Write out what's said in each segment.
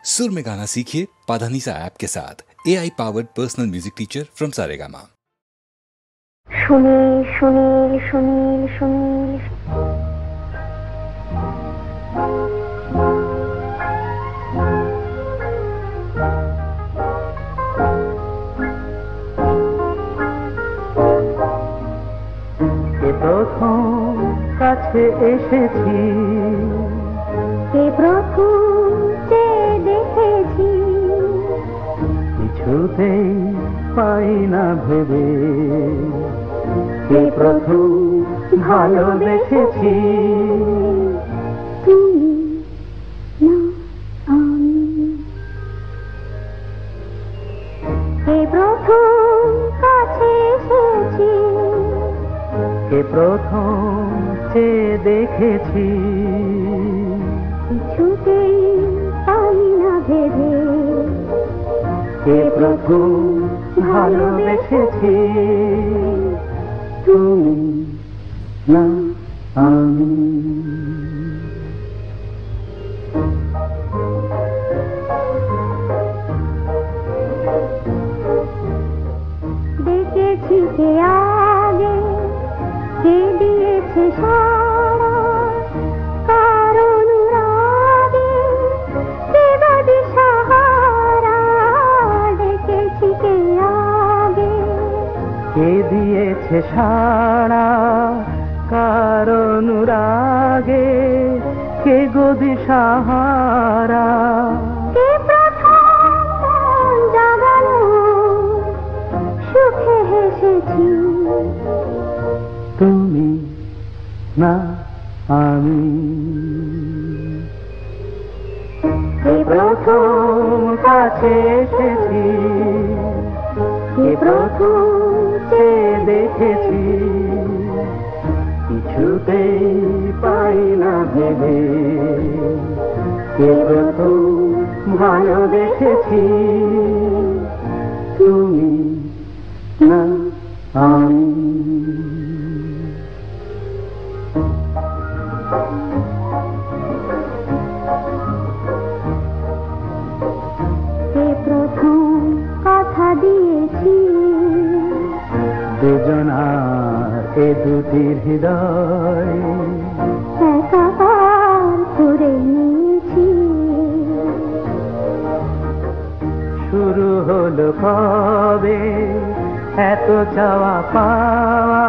सुर में गाना सीखिए पाधानीसा ऐप के साथ। AI powered personal music teacher from Saregama. Sunil Sunil Sunil Sunil কে প্রথম কাছে এসেছি, কে প্রথম চেয়ে দেখেছি, কিছুতেই পাই না ভেবে কে প্রথম ভালোবেসেছি। তুমি না আমি, কে প্রথম কাছে এসেছি, কে প্রথম চেয়ে দেখেছি, কিছুতেই পাই না ভেবে কে প্রথম ভালোবেসেছি। তুমি না আমি। দেখেছি কে আগে, কে দিয়েছে সারা, কার অনুরাগে কে বা দিশাহারা। দেখেছি কে আগে, কে দিয়েছে সাড়া, কার অনুরাগে কে গো দিশাহারা। কে প্রথম মন জাগালো, সুখে হেসেছি। তুমি না আমি। কে প্রথম কাছে এসেছি, কে প্রথম চেয়ে দেখেছি, কিছুতেই পাই না ভেবে কে প্রথম ভালোবেসেছি। তুমি না আমি। কে প্রথম কথা দিয়েছি, দুজনার এ দুটি হৃদয় একাকার করে নিয়েছি। শুরু হলো কবে এত চাওয়া পাওয়া,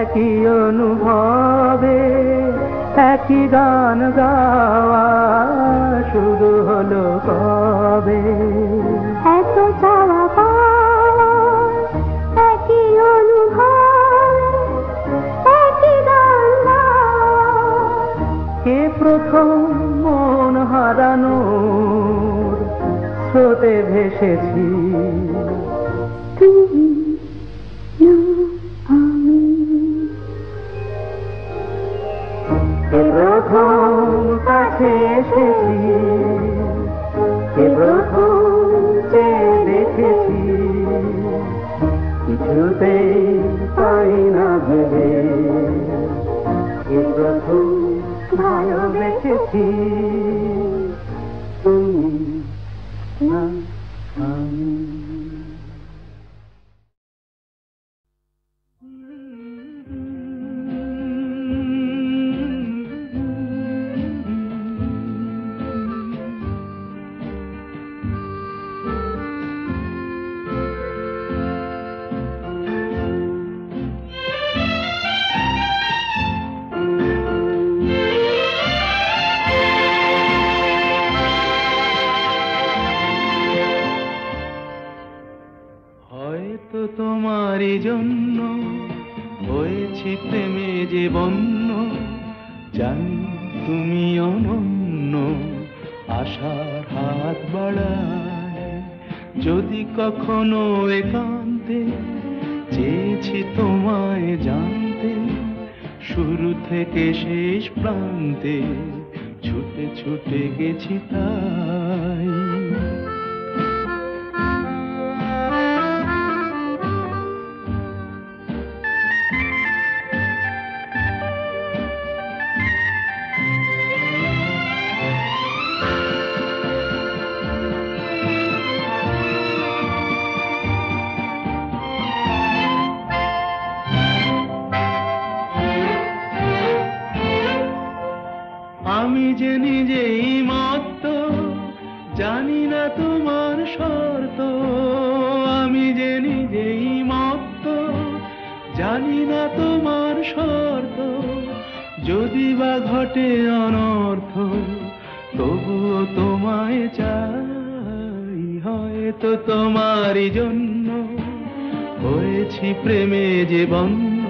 একই অনুভবে একই গান গাওয়া। শুরু হলো কবে এত চাওয়া পাওয়া, একই অনুভব, একই গান গাওয়া। কে প্রথম মন হারানোর স্রোতে ভেসেছি। তুমি না আমি, কে প্রথম কাছে এসেছি, কে প্রথম চেয়ে দেখেছি, কিছুতেই পাই না ভেবে কে প্রথম ভালোবেসেছি। তুমি না আমি। হয়তো তোমারই জন্য হয়েছি প্রেমে যে বন্য, জানি তুমি অনন্য, আশার হাত বাড়ায়। যদি কখনো একান্তে চেয়েছি তোমায় জানতে, শুরু থেকে শেষ প্রান্তে ছুটে ছুটে গেছি তাই। জানি না তোমার শর্ত, আমি যে নিজেই মত্ত। জানি না তোমার শর্ত, যদি বা ঘটে অনর্থ, তবুও তোমায় চাই। হয়তো তোমারই জন্য হয়েছি প্রেমে যে বন্য।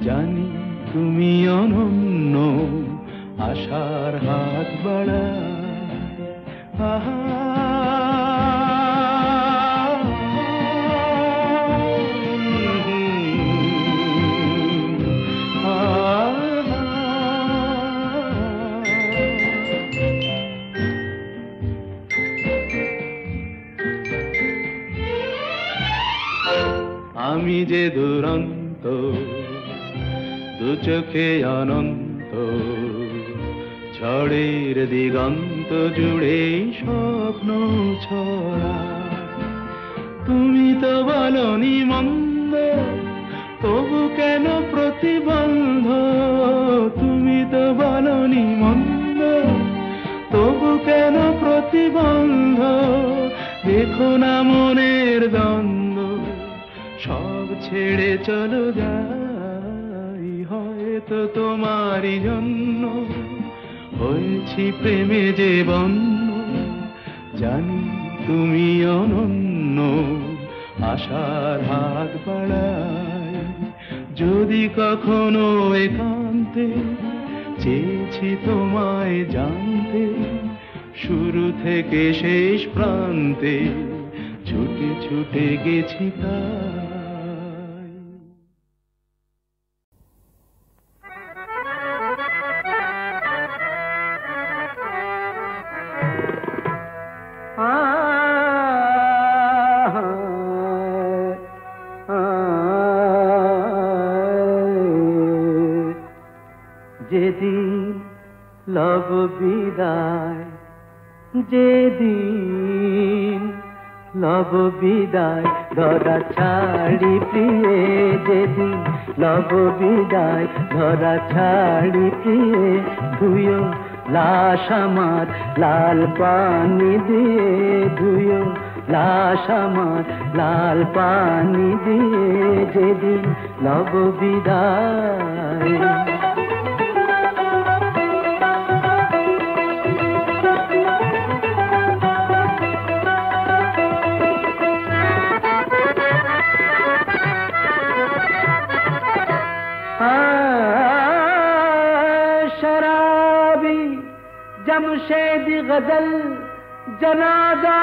জানি তুমি অনন্য, আশার হাত বাড়ায়। আহা আমি যে দুরন্ত, দু চোখে অনন্ত, ঝড়ের দিগন্ত জুড়ে স্বপ্ন ছড়া। তুমি তো বলনি মন্দ, তবু কেন প্রতিবন্ধ? তুমি তো বলনি মন্দ, তবু কেন প্রতিবন্ধ? দেখো না মনের দ্বন্দ্ব, সব ছেড়ে চলো যাই। হয়তো তোমারই জন্য হয়েছি প্রেমে যে বন্য। জানি তুমি অনন্য, আশার হাত বাড়ায়। যদি কখনো একান্তে চেয়েছি তোমায় জানতে, শুরু থেকে শেষ প্রান্তে ছুটে ছুটে গেছি তাই। যেদিন লব বিদায়, যেদিন লব বিদায়, ধরা ছাড়ি প্রিয়ে। যেদিন লব বিদায়, ধরা ছাড়ি প্রিয়ে। ধুয়ো লাশ আমার লাল পানি দিয়ে, ধুয়ো লাশ আমার লাল পানি দিয়ে। যেদিন লব বিদায়। शराबी जमशेद गजल जनाजा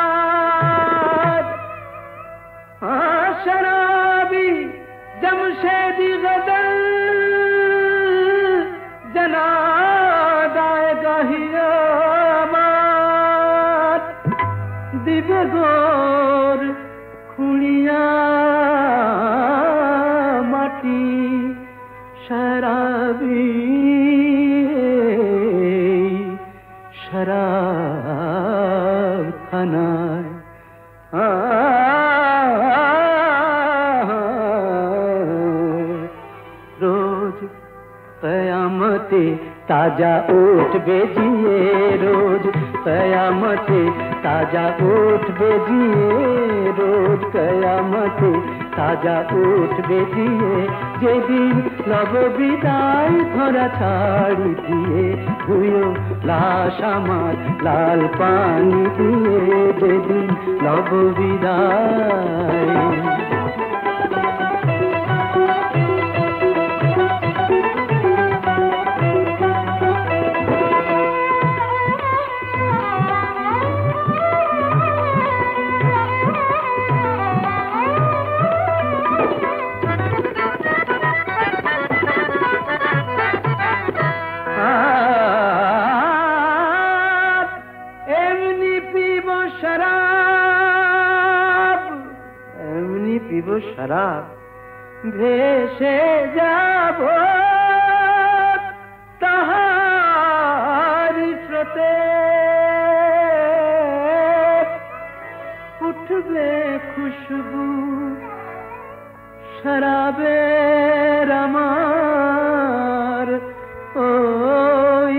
गाहियाबाद। शराबी जमशेद गजल जनाजा गाहियाबाद। दिव्य गोर खुड़िया माटी शराबी शराब खानाয়। रोज कयामते ताजा उठबे जिए, रोज कयामते ताजा उठबे जिए। रोज कयामते ताजा उठबे जिए। যেদিন লব বিদায়, ধরা ছাড়ি দিয়ে। ধুয়ো লাশ আমার লাল পানি দিয়ে। যেদিন লব বিদায়। शराब ভেসে যাব তাহার স্রোতে। উঠবে খুশবু শরাবের আমার ওই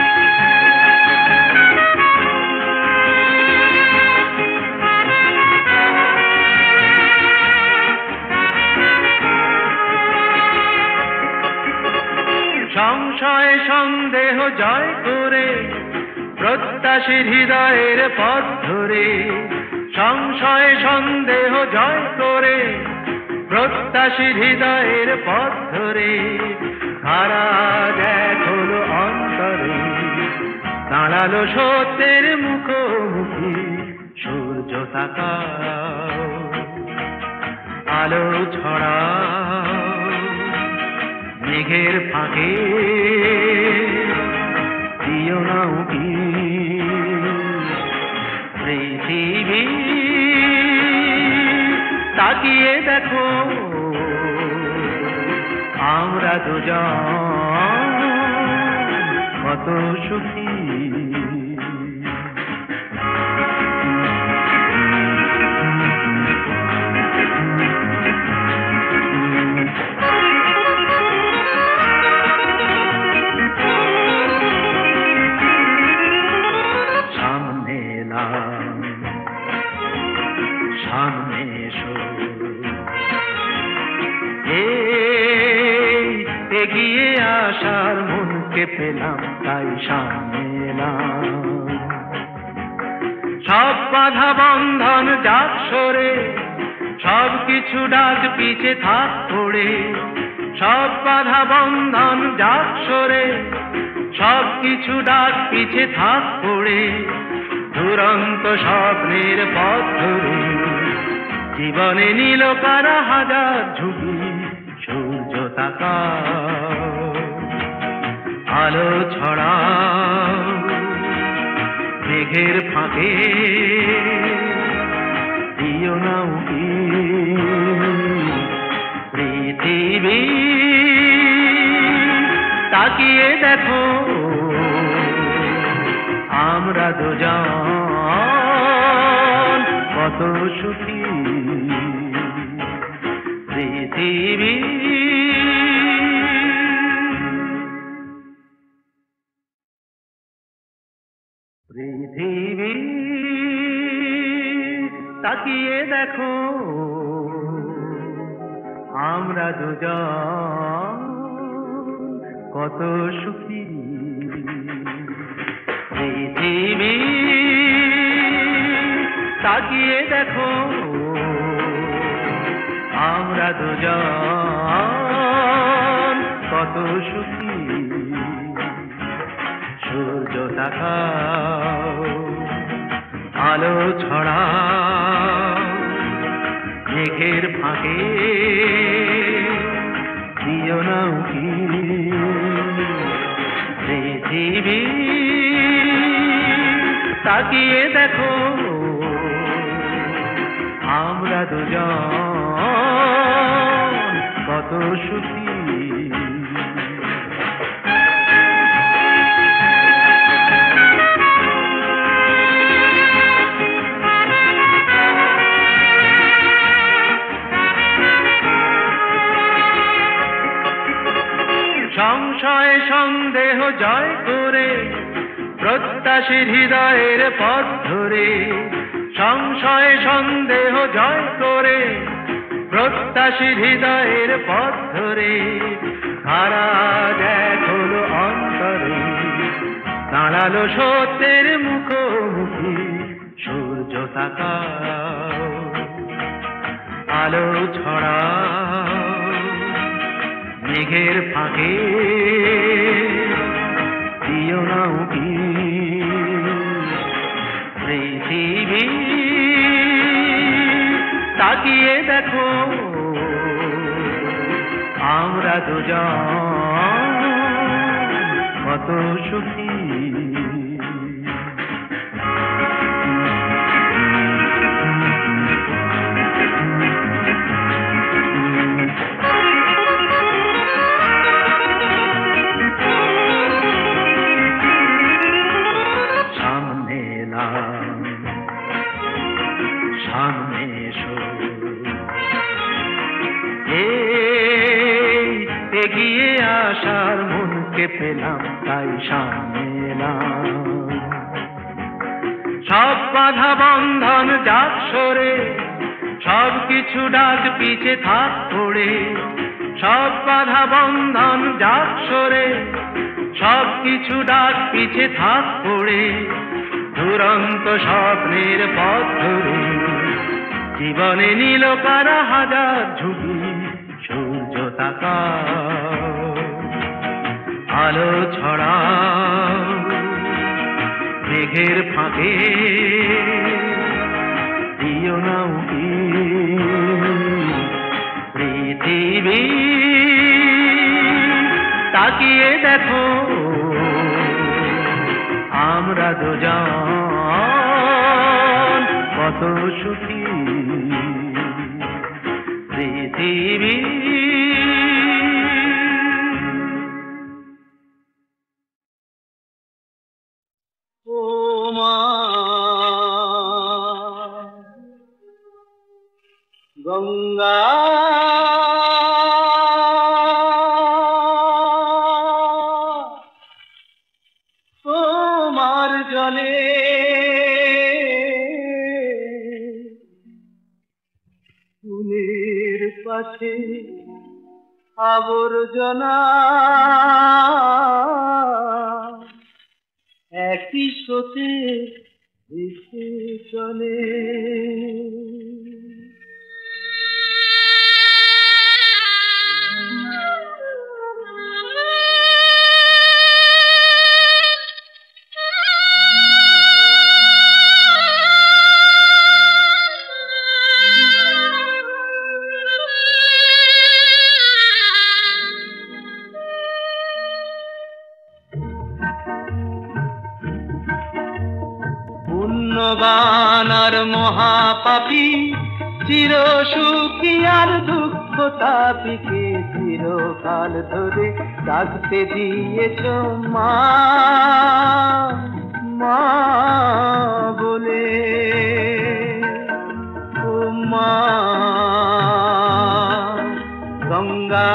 করে, প্রত্যাশীর হৃদয়ের পথ ধরে, সংশয় সন্দেহ জয় করে, প্রত্যাশীর হৃদয়ের পথ ধরে, ধারা এক হলো অন্তরে, দাঁড়ালো সত্যের মুখোমুখি, সূর্য তাকাও, আলো ছড়াও, মেঘের ফাঁকে দিও না উঁকি, পৃথিবী তাকিয়ে দেখো, আমরা দুজন কত সুখী। সামনে এসো, এগিয়ে আসার মনকে পেলাম, তাই সামনে এলাম। সব বাধা বন্ধন যাক সরে, সব কিছু ডাক পিছে থাক পড়ে, সব বাধা বন্ধন যাক সরে, সব কিছু ডাক পিছে থাক পড়ে, দুরন্ত স্বপ্নের পথ ধরে, জীবনে নীল কারা হাজার ঝুঁকি, সূর্য তাকাও, আলো ছড়াও, মেঘের ফাঁকে দিও না উঁকি, পৃথিবী তাকিয়ে দেখো, আমরা দুজন কত সুখী। পৃথিবী পৃথিবী তাকিয়ে দেখো, আমরা দুজন কত সুখী। পৃথিবী তাকিয়ে দেখো, আমরা দুজন কত সুখী। সূর্য তাকাও, আলো ছড়াও, মেঘের ফাঁকে দিও না উঁকি, পৃথিবী তাকিয়ে দেখো, আমরা দুজন কত সুখী। সংশয় সন্দেহ জয় করে, প্রত্যাশীর হৃদয়ের পথ ধরে, সংশয় সন্দেহ জয় করে, প্রত্যাশীর হৃদয়ের পথ ধরে, ধারা এক হলো অন্তরে, দাঁড়ালো সত্যের মুখোমুখি, সূর্য তাকাও, আলো ছড়াও, মেঘের ফাঁকে দিও না উঁকি, পৃথিবী তাকিয়ে দেখো, আমরা দুজন কত সুখী। সামনে এসো, এগিয়ে আসার মনকে পেলাম, তাই সামনে এলাম। সব বাধা বন্ধন যাক সরে, সব কিছু ডাক পিছে থাক পড়ে, সব বাধা বন্ধন যাক সরে, সব কিছু ডাক পিছে থাক পড়ে দুরন্ত স্বপ্নের পথ ধরে জীবনে নীল কারা হাজার ঝুঁকি সূর্য তাকা আলো ছড়া মেঘের ফাঁকে দিও না উকি পৃথিবী তাকিয়ে দেখো আমরা দুজন কত সুখী পৃথিবী ও মা গঙ্গা তোমার জলে ফুলের পাশে আবর্জনা একই স্রোতে ভেসে চলে পুণ্যবান আর মহাপাপী চির সুখী আর দুঃখ তাপিকে চিরকাল ধরে ডাকতে দিয়েছ মা মা বলে ও মা গঙ্গা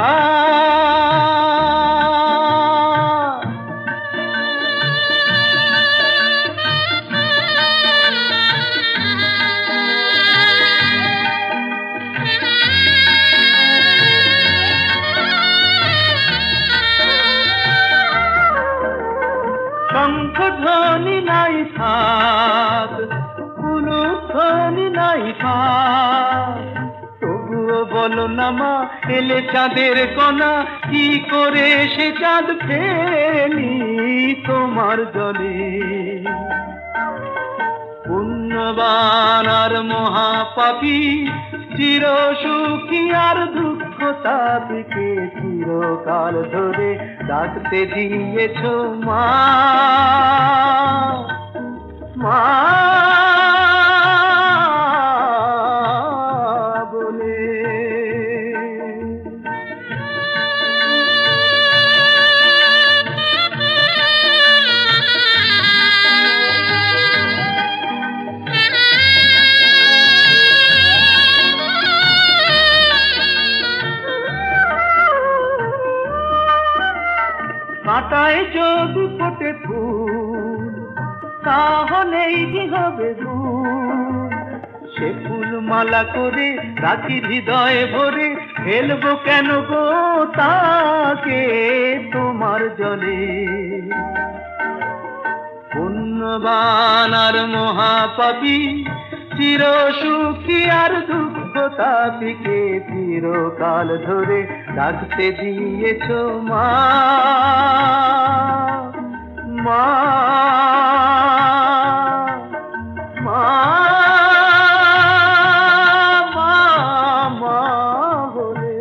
শঙ্খধ্বনি নাই থাক কুলুধ্বনি নাই থাক তবুও বলো না মা এলে চাঁদের কণা কি করে সে চাঁদ ফেলি তোমার জলে পুণ্যবান আর মহাপাপী চির সুখী আর দুঃখ তাপিকে চিরকাল ধরে ডাকতে দিয়েছ মা মা বলে কাঁটায় যদি ফোটে ফুল তাহলেই কি হবে ভুল সে ফুল মালা করে রাখি হৃদয়ে ভরে ফেলবো কেন গো তাকে তোমার জলে পুণ্যবান আর মহাপাপী চির সুখী আর দুঃখ তাপিকে চিরকাল ধরে ডাকতে দিয়েছ মা মা মা মা মা বলে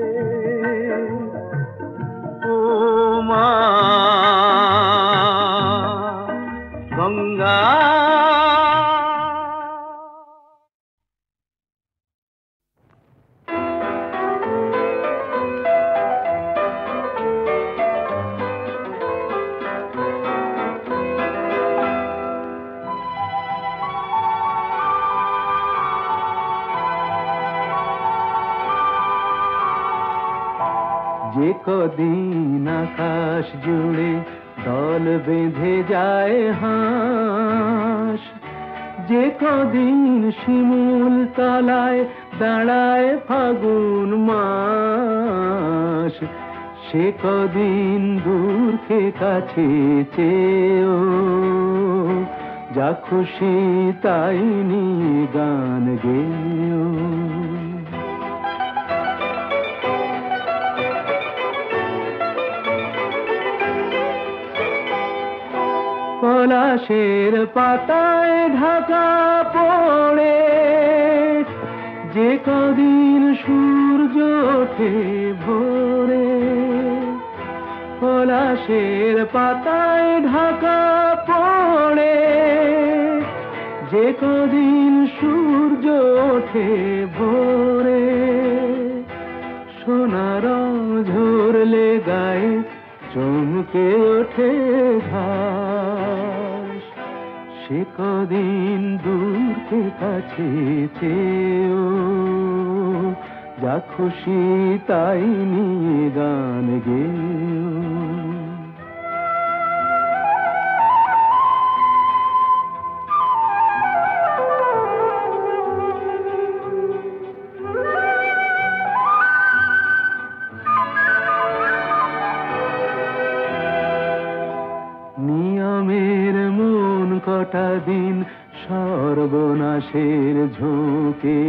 ও মা গঙ্গা যে কদিন আকাশ জুড়ে দল বেঁধে যায় হাঁস যে কদিন শিমুল তলায় দাঁড়ায় ফাগুন মাস সে কদিন দূরকে কাছে চেয়েও যা খুশি তাই নিয়ে গান গেয়েও। পলাশের পাতায় ঢাকা পড়ে যে কদিন সূর্য ওঠে ভোরে, পলাশের পাতায় ঢাকা পড়ে যে কদিন সূর্য ওঠে ভোরে, সোনার ঝরলে গায়ে চমকে ওঠে ঘাস, সে কদিন দূরকে কাছে চেয়েও যা খুশি তাই নিয়ে গান গেয়েও। নিয়মের মন কটা দিন সর্বনাশের ঝোঁকে,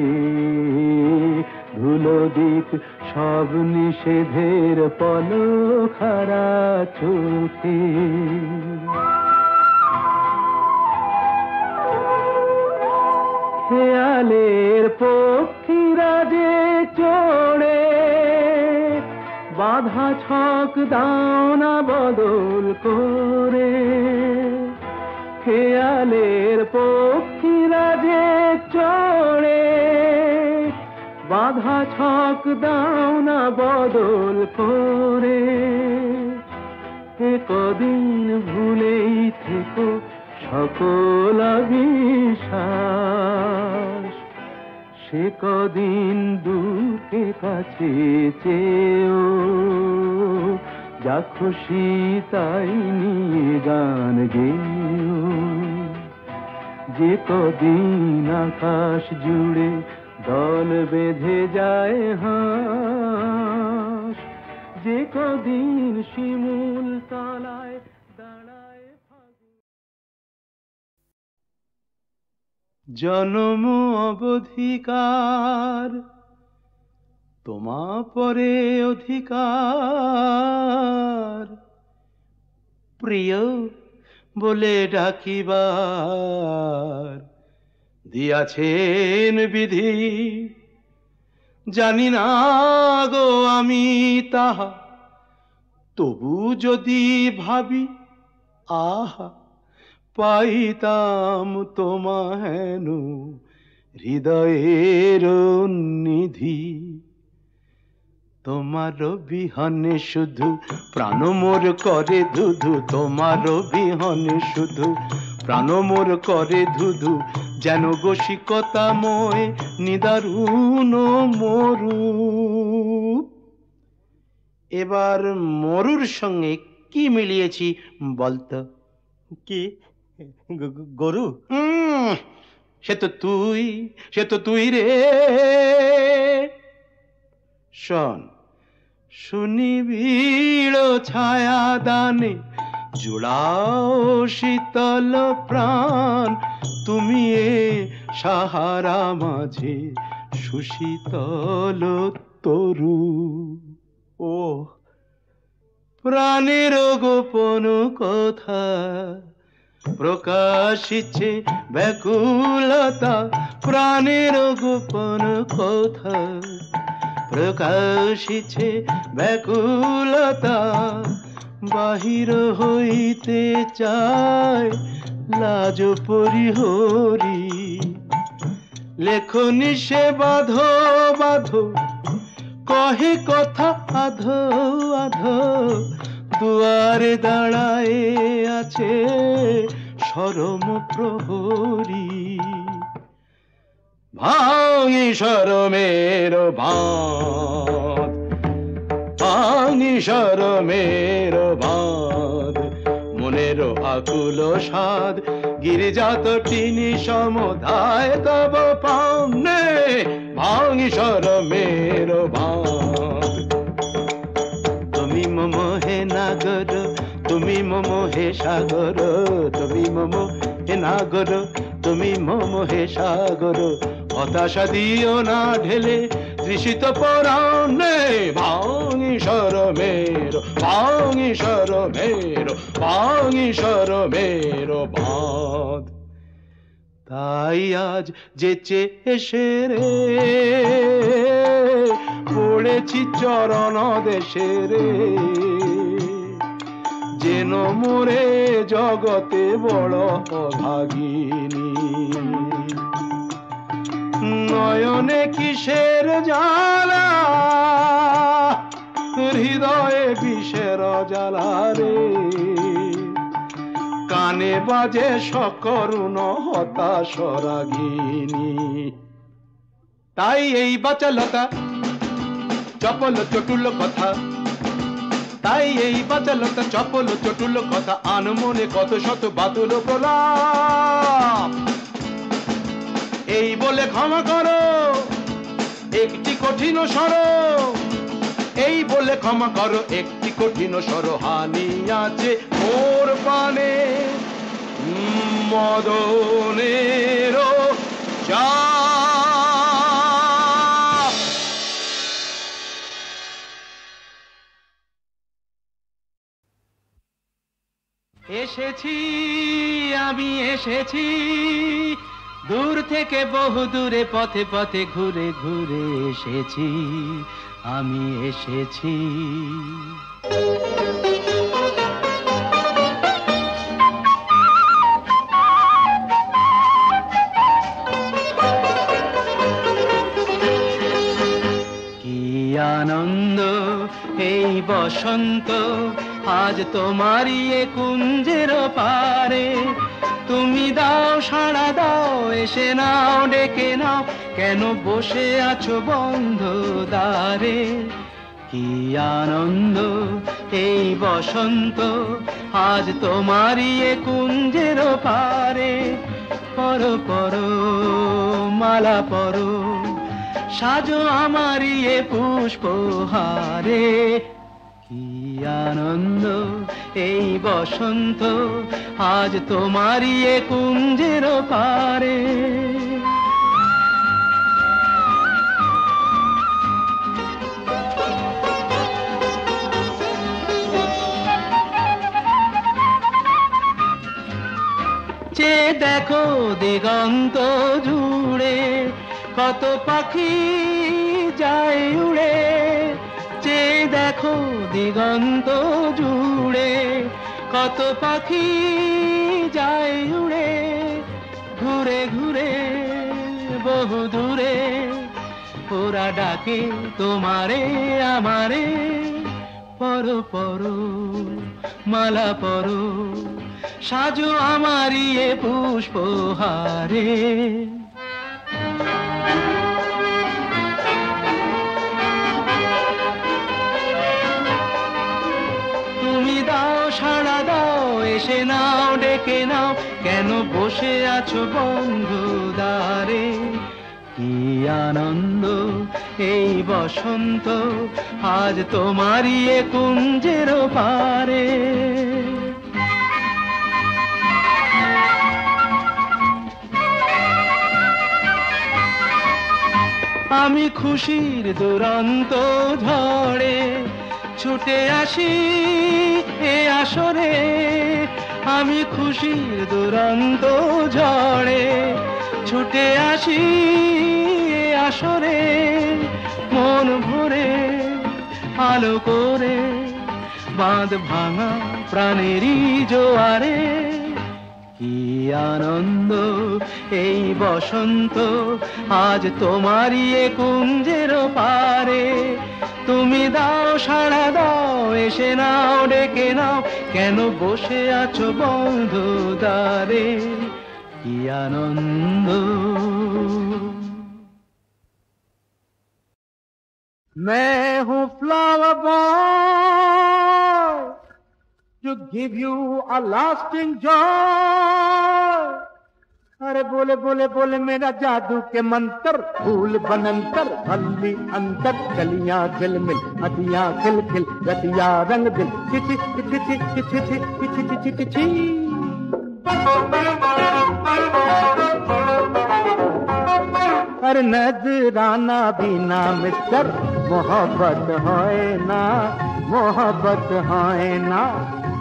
ধুলো দিক সব নিষেধের পলখারা চোখে। খেয়ালের পক্ষীরা যে চড়ে বাধা ছক দাও না বদল করে, খেয়ালের পক্ষীরা যে চড়ে বাধা ছক দাও না বদল করে, এ কদিন ভুলেই থেকো সকল বিশ্বাস, সে কদিন দূরকে কাছে চেয়েও যা খুশি তাই নিয়ে গান গেয়েও। যে কদিন আকাশ জুড়ে দল বেঁধে যায় হাঁস, যে কদিন শিমুল তলায় দাঁড়ায় ফাগুন। জনম অবধিকার তোমা পরে অধিকার, প্রিয় বলে ডাকিবার দিয়াছেন বিধি, জানি না গো আমি তাহা, তবু যদি ভাবি আহা পাইতাম তোমা হেন হৃদয়ের নিধি। তোমার বিহনে শুধু প্রাণ মোর করে ধুধু, তোমার বিহনে শুধু প্রাণ মোর করে ধুধু, যেন বশিকতাময় নিদারুণ মরু। এবার মরুর সঙ্গে কি মিলিয়েছি বলতো? কি গরু? সে তো তুই রে। শোন, সুনিবিড় ছায়া দানে জুড়াও শীতল প্রাণ, তুমি এ সাহারা মাঝে সুশীতল তরু। ও প্রাণের গোপন কথা প্রকাশিছে ব্যাকুলতা, প্রাণের গোপন কথা প্রকাশিছে ব্যাকুলতা, বাহির হইতে চায় লাজ পরিহরি। লেখনি সে বাঁধো বাঁধো কহে কথা আধো আধো, দুয়ারে দাঁড়ায় আছে শরম প্রহরী। ভাঙি শরমের বাঁধ, ভাঙি শরমের বাঁধ, মনের আকুল সাধ গিরিজাত টিনি সমধায় তব পামনে। ভাঙি শরমের বাঁধ, তুমি সাগর তুমি মম হে সাগর তুমি মম হে নাগর তুমি মম হে সাগর হতাশা দিও না ঢেলে তৃষিত পরাণে ভাঙি শরমের ভাঙি শরমের ভাঙি শরমের বাঁধ তাই আজ যেচে এসে রে পড়েছি চরণ দেশে রে যেন মোরে জগতে বড় অভাগিনী নয়নে কিসের জ্বালা হৃদয়ে বিষের জ্বালা রে কানে বাজে সকরুণ হতাশ রাগিনী তাই এই বাচালতা চপল চটুল কথা তাই এই বাচালতা চপল চটুল কথা আনমনে কত শত বাতুল প্রলাপ এই বলে ক্ষমা করো একটি কঠিন স্বর এই বলে ক্ষমা করো একটি কঠিন স্বর হানি আছে মোর পানে মদনেরও চা এসেছি আমি এসেছি দূর থেকে বহু দূরে পথে পথে ঘুরে ঘুরে এসেছি আমি এসেছি কি আনন্দ এই বসন্ত আজ তোমারই এ কুঞ্জের পারে তুমি দাও সাড়া দাও এসে নাও ডেকে নাও কেন বসে আছো বন্ধ দ্বারে কি আনন্দ এই বসন্ত আজ তোমারই এ কুঞ্জের পারে পরো পরো মালা পরো সাজো আমারই এ পুষ্পহারে কি আনন্দ এই বসন্ত আজ তোমারই এ কুঞ্জের পারে চেয়ে দেখো দিগন্ত জুড়ে কত পাখি যায় উড়ে চেয়ে দেখো দিগন্ত জুড়ে কত পাখি যায় উড়ে ঘুরে ঘুরে বহু দূরে ওরা ডাকে তোমারে আমারে পরো পরো মালা পরো সাজো আমারই এ পুষ্পহারে তুমি দাও সাড়া দাও এসে নাও ডেকে নাও কেন বসে আছো বন্ধু দ্বারে কি আনন্দ এই বসন্ত আজ তোমারই এ কুঞ্জের পারে আমি খুশির দুরন্ত ঝড়ে ছুটে আসি এ আসরে আমি খুশির দুরন্ত ঝড়ে ছুটে আসি এ আসরে মন ভরে আলো করে বাঁধ ভাঙা প্রাণেরই জোয়ারে কি আনন্দ এই বসন্ত আজ তোমারই এ কুঞ্জের পারে তুমি দাও সাড়া দাও এসে নাও ডেকে নাও কেন বসে আছো বন্ধু দ্বারে কি আনন্দ मैं हूँ flower boy to give you a lasting joy. अरे बोले बोले बोले मेरा जादू के मंत्र, फूल बनंतर हल्दी अंतर, गलियां झिलमिल अदियां खिल खिल, रतिया रंग दिल चिची चिची चिची चिची चिची चिची चिची। अरे नजराना बिना मिस्टर, मोहब्बत है ना, मोहब्बत है ना।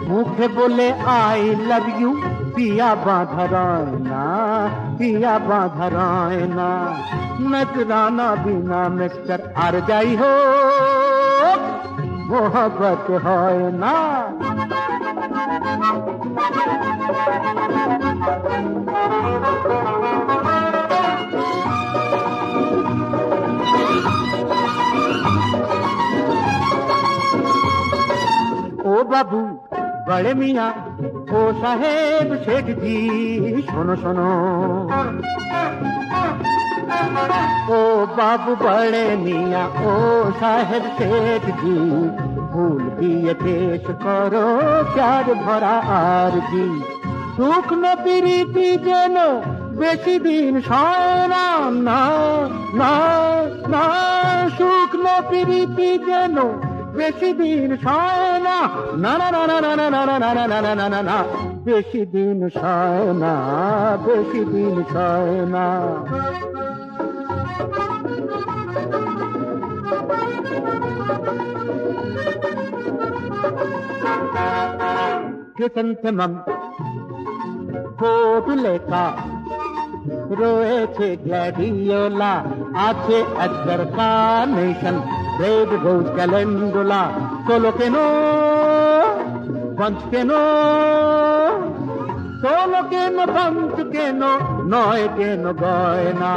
मुखे बोले आई लव यू, पिया बाधरायना, पिया बाधरायना। नजराना बिना मिस्टर आर जाई हो, मोहब्बत है ना। ओ बाबू बड़े मियाँ, ओ साहेब सेठ जी सुनो सुनो। ओ बाबू बड़े मियाँ, ओ साहेब सेठ जी, भूल दिए पेश करो प्यार भरा आरजी। सुख न प्रीति जेन बेशी दिन सय ना, ना ना ना। सुख न प्रीति जेन बेशी दिन सय ना, ना ना ना ना ना ना ना ना ना ना ना ना ना। बेशी दिन सय ना, बेशी दिन सय ना। ক্রিসেন্থেমাম ফুল লেখা রয়েছে গ্ল্যাডিওলা, আছে একবার carnation, red rose calendula. Solo কেন বঞ্চ কেন, সোলো কেন বঞ্চ কেন, নয় কেন গয়না।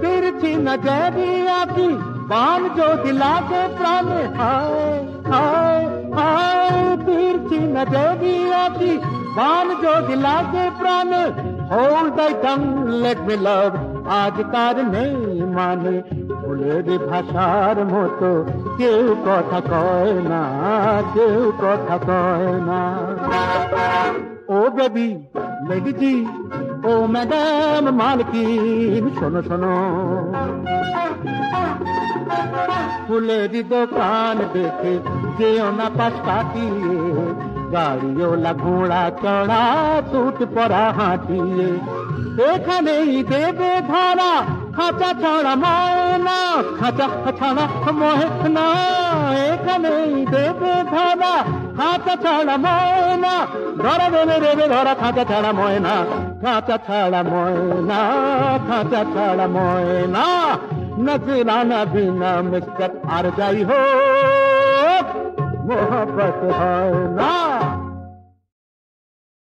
तिरछी नजरिया की बाण जो दिला के प्राण, हाय हाय हाय। तिरछी नजरिया की बाण जो दिला के प्राण, होल्ड दाई टंग लेट मी लव। आज तार नहीं माने ফুলের ভাষার মতো, কেউ কথা কয় না, কেউ কথা কয় না। ও বেবি লেডি জি, ও ম্যাডাম মালকিন শোনো শোনো। ফুলের দোকান দেখে যেও না পাশ কাটিয়ে, গাড়িওয়ালা ঘোড়া চড়া টুট পড়া হাঁটিয়ে। এখানেই দেবে ধরা খাঁচা ছড়া ময়না, খাঁচা ছড়া ময়না। এখানেই দেবে ধরা খাঁচা ছড়া ময়না, ধরা দেবে দেবে ধরা খাঁচা ছাড়া ময়না, খাঁচা ছাড়া ময়না, খাঁচা ছাড়া ময়না। नजराना बिना मिस्टर आर जाई हो, मोहब्बत है ना।